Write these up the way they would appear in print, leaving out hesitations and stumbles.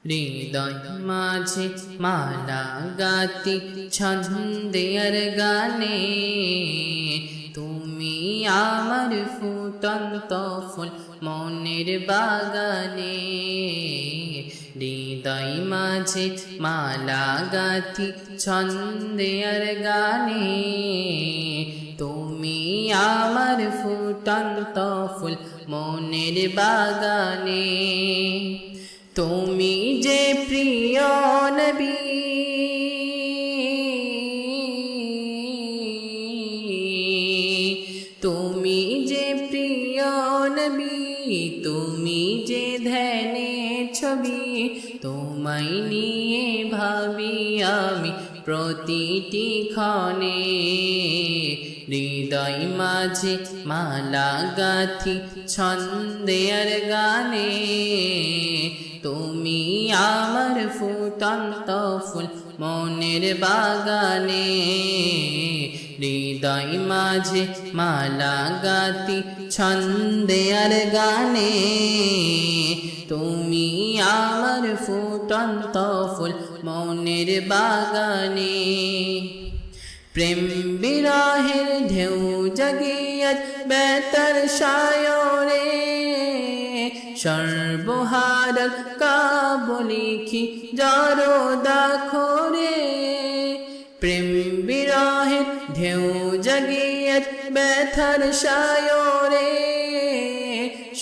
হৃদয় মাঝে মালা গাতি ছন্দে আর গানে, তুমি আমার ফুটন্ত ফুল মনের বাগানে। হৃদয় মাঝে মালা গাতি ছন্দে আর গানে, তুমি আমার ফুটন্ত ফুল মনের বাগানে। তুমি যে প্রিয় নবী, তুমি যে প্রিয় নবী, তুমি যে ধ্যানের ছবি, তোমায় নিয়ে ভাবি আমি প্রতিটি ক্ষণে। হৃদয় মাঝে মালা গাথি ছন্দে আর গানে, তুমি আমার ফুটন্ত ফুল মনের বাগানে। হৃদয় মাঝে মালা গাতি ছন্দে আর গানে, তুমি আমার ফুটন্ত ফুল মনের বাগানে। প্রেম বিরহের ঢেউ জাগিয়াত বেতার সায়রে, সর্বহারার কাবলিখি জড়ো দাখরে। প্রেম বিরহের ঢেউ জাগিয়াত বেতার সায়রে,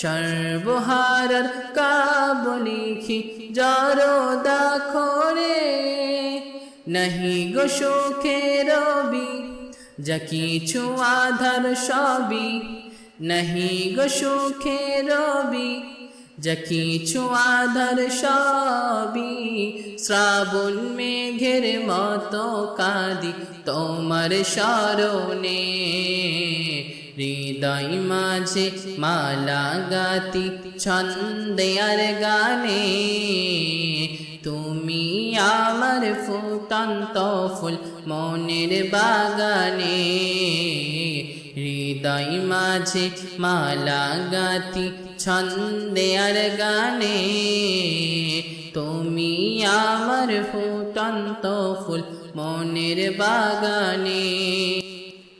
সর্বহারার কাবলিখি জড়ো দাখরে। নাহি গো সুখের রবি যা কিছু আধার সবই, নাহি গো সুখের রবি যা কিছু আধার সবই। শ্রাবণ মেঘের মতো কাঁদি তোমার স্মরণে। হৃদয় মাঝে মালা গাতি ছন্দে আর গানে, তুমি আমার ফুটন্ত ফুল মনের বাগানে। হৃদয় মাঝে মালা গাতি ছন্দে আর গানে, তুমি আমার ফুটন্ত ফুল মনের বাগানে।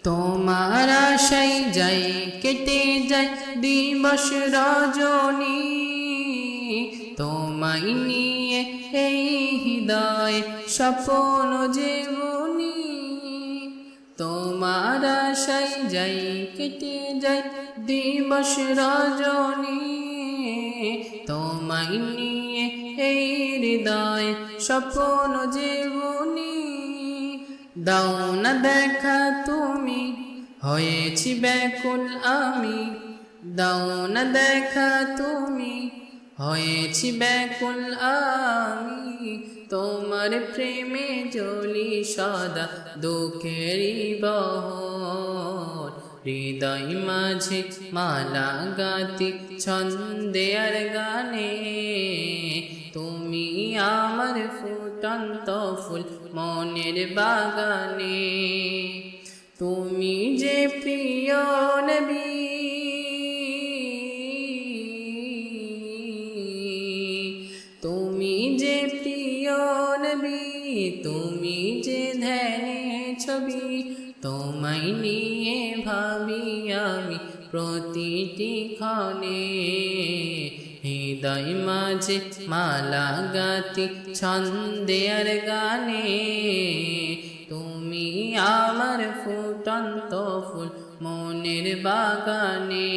তোমার আশায় যাই কেটে যায় দিবস রজনী, তোমায় নিয়ে এই হৃদয় স্বপ্ন জীবনী। তোমার আশায় যাই কেটে যায় দিবস রজনী, তোমায় নিয়ে এই হৃদয় স্বপ্ন জীবনী। দাও না দেখা তুমি হয়েছি ব্যাকুল আমি, দাও না দেখা তুমি হয়েছি ব্যাকুল আমি। তোমার প্রেমে জ্বলি সদা দুঃখেরই বহর। হৃদয় মাঝে মালা গাতি ছন্দে আর গানে, তুমি আমার ফুটন্ত ফুল মনের বাগানে। তুমি যে প্রিয় নবী, তুমি যে প্রিয় নবী, তুমি যে ধ্যানের ছবি, তোমায় নিয়ে ভাবি আমি প্রতিটি ক্ষণে। হৃদয় মাঝে মালা গাতি ছন্দে আর গানে, তুমি আমার ফুটন্ত ফুল মনের বাগানে।